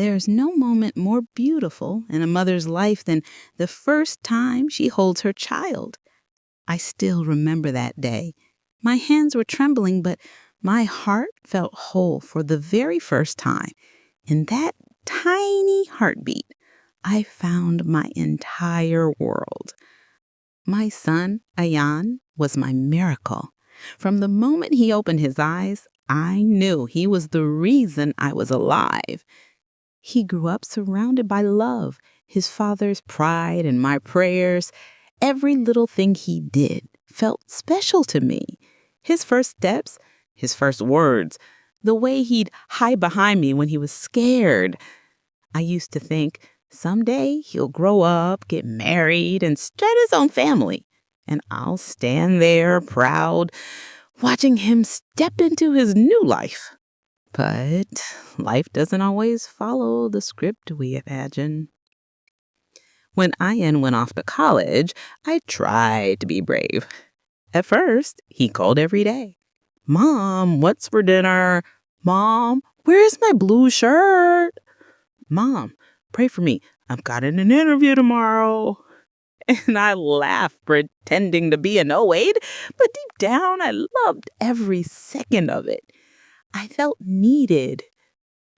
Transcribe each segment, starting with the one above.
There's no moment more beautiful in a mother's life than the first time she holds her child. I still remember that day. My hands were trembling, but my heart felt whole for the very first time. In that tiny heartbeat, I found my entire world. My son, Ayan, was my miracle. From the moment he opened his eyes, I knew he was the reason I was alive. He grew up surrounded by love, his father's pride and my prayers. Every little thing he did felt special to me. His first steps, his first words, the way he'd hide behind me when he was scared. I used to think, someday he'll grow up, get married, and start his own family. And I'll stand there proud, watching him step into his new life. But life doesn't always follow the script we imagine. When Ian went off to college, I tried to be brave. At first, he called every day. Mom, what's for dinner? Mom, where's my blue shirt? Mom, pray for me. I've got an interview tomorrow. And I laughed, pretending to be annoyed, but deep down, I loved every second of it. I felt needed.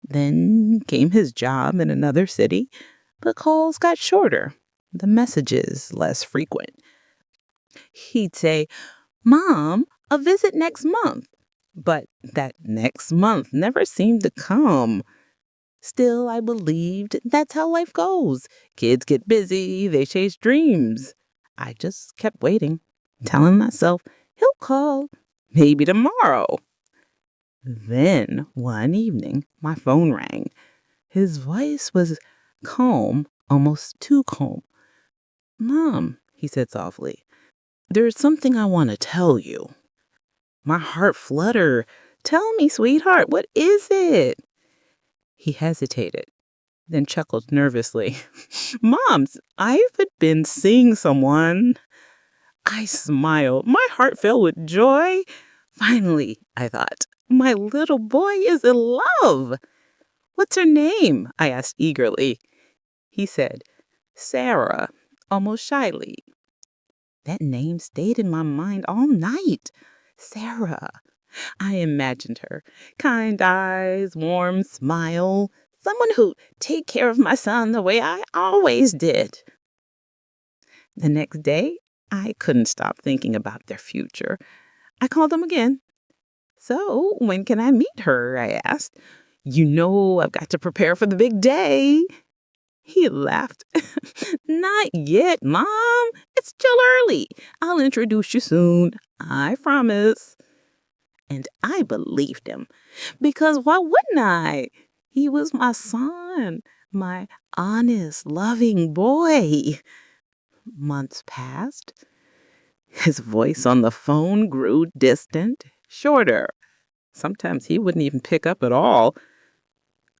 Then came his job in another city. The calls got shorter, the messages less frequent. He'd say, Mom, a visit next month. But that next month never seemed to come. Still, I believed that's how life goes. Kids get busy, they chase dreams. I just kept waiting, telling myself, he'll call, maybe tomorrow. Then, one evening, my phone rang. His voice was calm, almost too calm. Mom, he said softly, there's something I want to tell you. My heart fluttered. Tell me, sweetheart, what is it? He hesitated, then chuckled nervously. Moms, I've been seeing someone. I smiled. My heart filled with joy. Finally, I thought, my little boy is in love. What's her name? I asked eagerly. He said, Sarah, almost shyly. That name stayed in my mind all night. Sarah. I imagined her. Kind eyes, warm smile. Someone who'd take care of my son the way I always did. The next day, I couldn't stop thinking about their future. I called him again. So, when can I meet her? I asked. You know I've got to prepare for the big day. He laughed. Not yet, Mom. It's still early. I'll introduce you soon. I promise. And I believed him, because why wouldn't I? He was my son, my honest, loving boy. Months passed. His voice on the phone grew distant, shorter. Sometimes he wouldn't even pick up at all.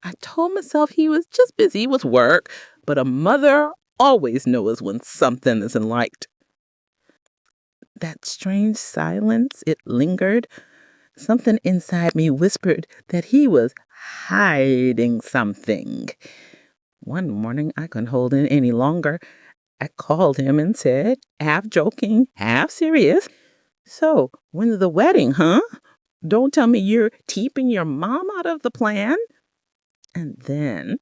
I told myself he was just busy with work, but a mother always knows when something isn't liked. That strange silence, it lingered. Something inside me whispered that he was hiding something. One morning, I couldn't hold in any longer. I called him and said, half joking, half serious, so, when's the wedding, huh? Don't tell me you're keeping your mom out of the plan. And then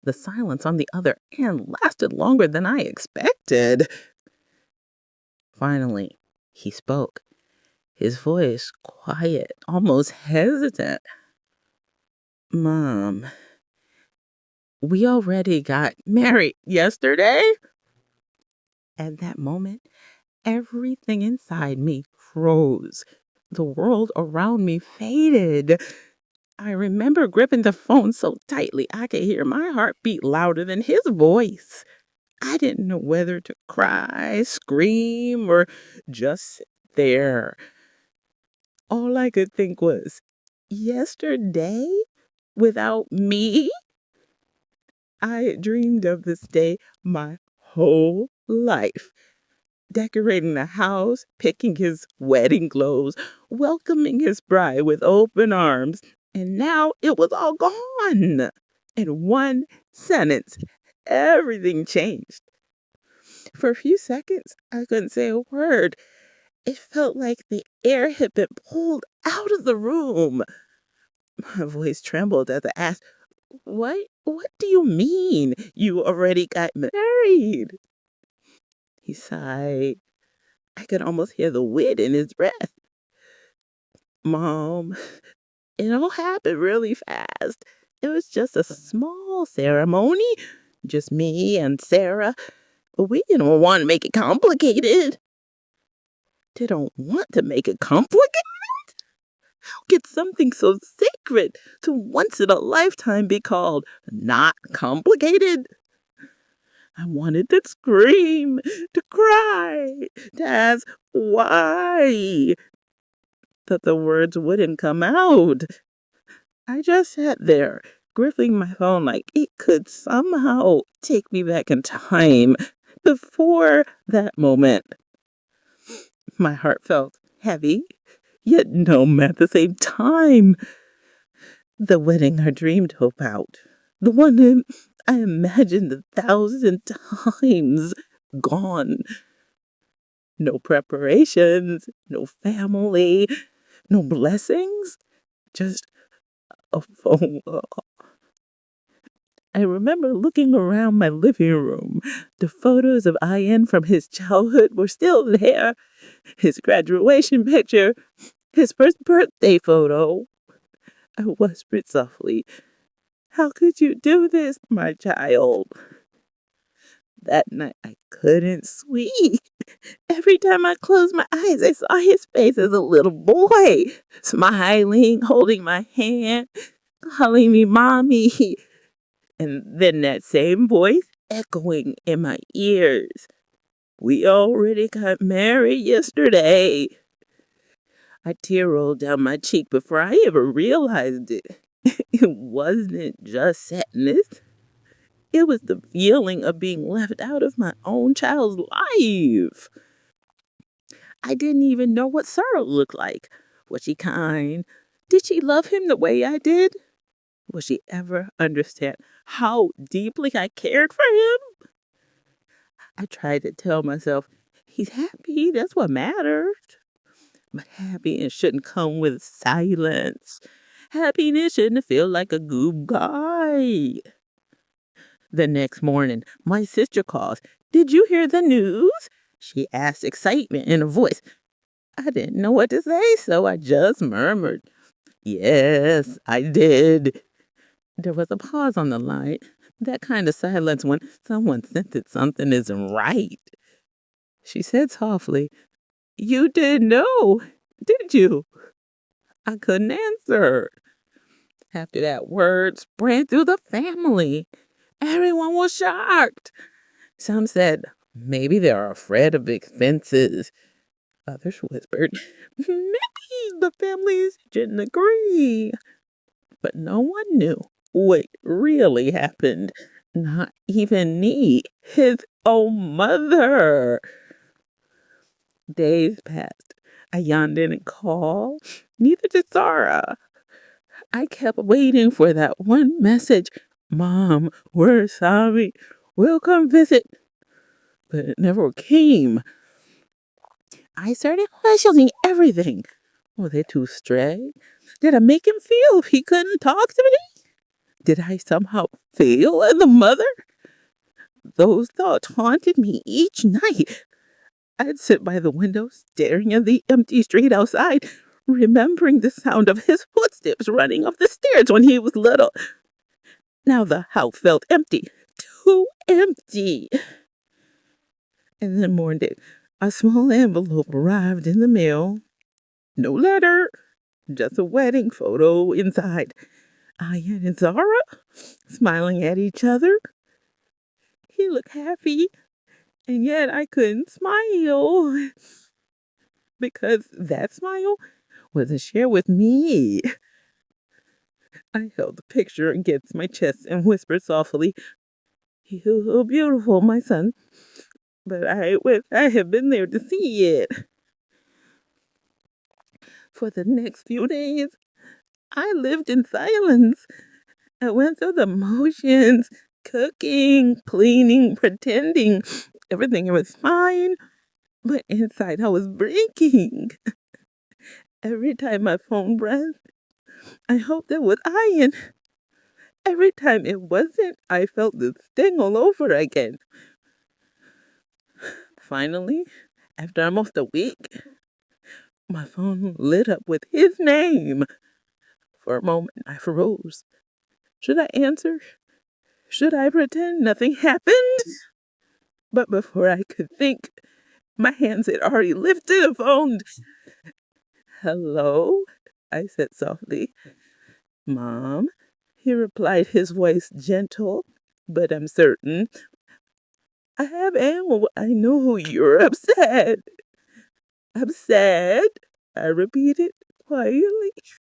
the silence on the other end lasted longer than I expected. Finally, he spoke. His voice quiet, almost hesitant. Mom, we already got married yesterday. At that moment, everything inside me froze. The world around me faded. I remember gripping the phone so tightly I could hear my heart beat louder than his voice. I didn't know whether to cry, scream, or just sit there. All I could think was, yesterday? Without me? I had dreamed of this day my whole life. Decorating the house, picking his wedding clothes, welcoming his bride with open arms. And now it was all gone. In one sentence, everything changed. For a few seconds, I couldn't say a word. It felt like the air had been pulled out of the room. My voice trembled as I asked, What do you mean you already got married? He sighed. I could almost hear the wit in his breath. Mom, it all happened really fast. It was just a small ceremony. Just me and Sarah. But we didn't want to make it complicated. Didn't want to make it complicated? Get something so sacred to once in a lifetime be called not complicated? I wanted to scream, to cry, to ask why, but the words wouldn't come out. I just sat there, gripping my phone like it could somehow take me back in time before that moment. My heart felt heavy, yet numb at the same time. The wedding I dreamed about, the one I imagined 1,000 times, gone. No preparations, no family, no blessings, just a phone call. I remember looking around my living room. The photos of Ian from his childhood were still there. His graduation picture, his first birthday photo. I whispered softly, "How could you do this, my child?" That night I couldn't sleep. Every time I closed my eyes, I saw his face as a little boy, smiling, holding my hand, calling me mommy. And then that same voice echoing in my ears. "We already got married yesterday." A tear rolled down my cheek before I ever realized it. It wasn't just sadness. It was the feeling of being left out of my own child's life. I didn't even know what Sarah looked like. Was she kind? Did she love him the way I did? Would she ever understand how deeply I cared for him? I tried to tell myself, he's happy, that's what matters. But happiness shouldn't come with silence. Happiness shouldn't feel like a good guy. The next morning, my sister calls. "Did you hear the news?" She asked, excitement in her voice. I didn't know what to say, so I just murmured, "Yes, I did." There was a pause on the line. That kind of silence when someone senses something isn't right. She said softly, "You didn't know, did you?" I couldn't answer. After that, word spread through the family. Everyone was shocked. Some said, maybe they're afraid of expenses. Others whispered, maybe the families didn't agree. But no one knew what really happened. Not even me, his own mother. Days passed. Ayan didn't call. Neither did Zara. I kept waiting for that one message. "Mom, we're sorry. We'll come visit." But it never came. I started questioning everything. Were they too stray? Did I make him feel he couldn't talk to me? Did I somehow fail as a mother? Those thoughts haunted me each night. I'd sit by the window, staring at the empty street outside, remembering the sound of his footsteps running up the stairs when he was little. Now the house felt empty, too empty. And then one day, a small envelope arrived in the mail. No letter, just a wedding photo inside. Ian and Zara smiling at each other. He looked happy, and yet I couldn't smile because that smile wasn't shared with me. I held the picture against my chest and whispered softly, "You look beautiful, my son." But I wish I had been there to see it. For the next few days, I lived in silence. I went through the motions, cooking, cleaning, pretending everything was fine, but inside I was breaking. Every time my phone rang, I hoped it was Ian. Every time it wasn't, I felt the sting all over again. Finally, after almost a week, my phone lit up with his name. For a moment, I froze. Should I answer? Should I pretend nothing happened? But before I could think, my hands had already lifted the phone. "Hello?" I said softly. "Mom?" he replied, his voice gentle but uncertain. "I have ammo. I know you're upset." "Upset?" I repeated quietly.